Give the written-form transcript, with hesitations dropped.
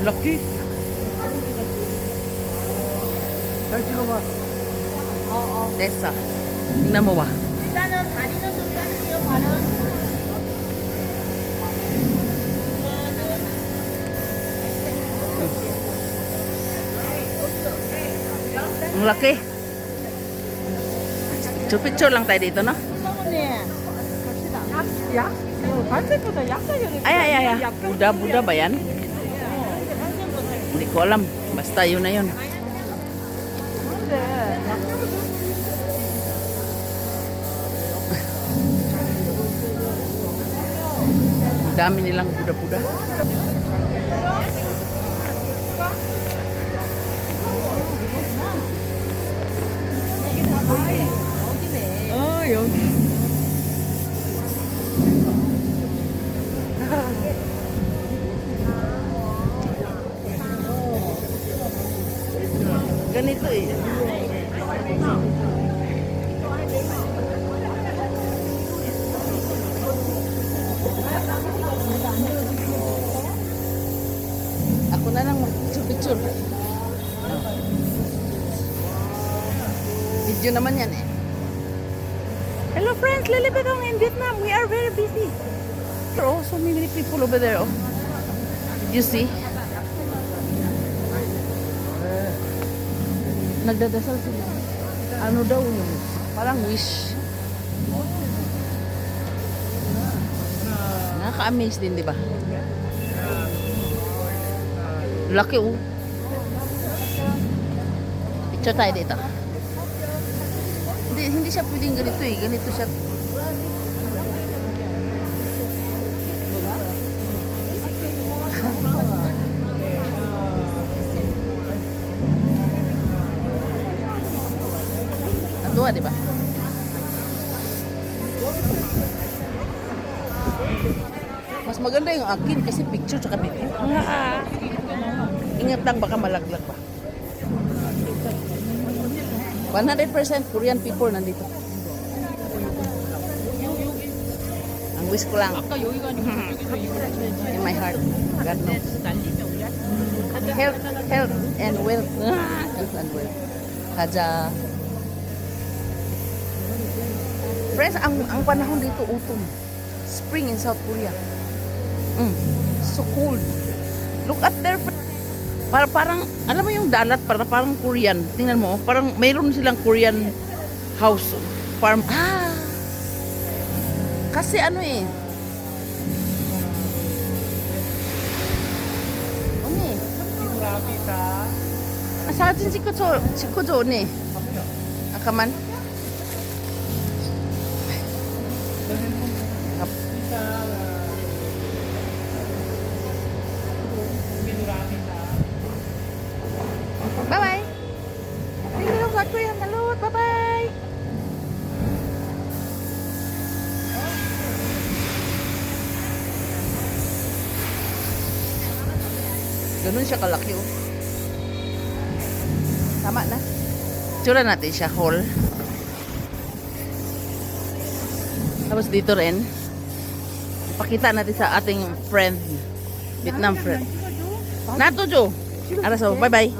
Laki. Tessa. Tingnan mo ba? 일단은 다리는 좀 자르세요, 발은. Ang laki. Picture lang tayo dito, no? 사모님, 갑시다. 약? 발색보다 약사견이 Ay. Buda ba yan? Hindi ko alam. Basta yun na yun. Dami nilang buda-buda. 여기. Ganito eh. Ako na lang mag-picture. Video naman yan eh. Hello friends, Lilibetong in Vietnam. We are very busy. There are so many people over there. Oh. Did you see? Nagdadasal sila. Ano daw yung parang wish. Nakaka-amaze din, di ba? Laki oh. Picture tayo dito. Hindi siya pwedeng ganito eh. Ganito siya. Dua, di ba? Mas maganda yung akin kasi picture tsaka video. Ingat lang baka malaglag pa. 100% Korean people nandito. Ang wish ko lang. In my heart. God knows. Health and wealth. Health and wealth. Kaja. Friends, ang panahon dito autumn. Spring in South Korea. So cold. Look at their parang alam mo yung dalat parang Korean. Tingnan mo, parang mayroon silang Korean house farm. Kasi ano eh. Oni. 사진 찍어줘 언니. 잠깐만. Bye-bye. Thank you South Korean Salute. Bye-bye. Ganun siya kalaki oh. Tama na. Tsura natin siya whole. Tapos dito rin. Ipakita natin sa ating friend. Vietnam friend. Nato Jo. Araso. Bye-bye.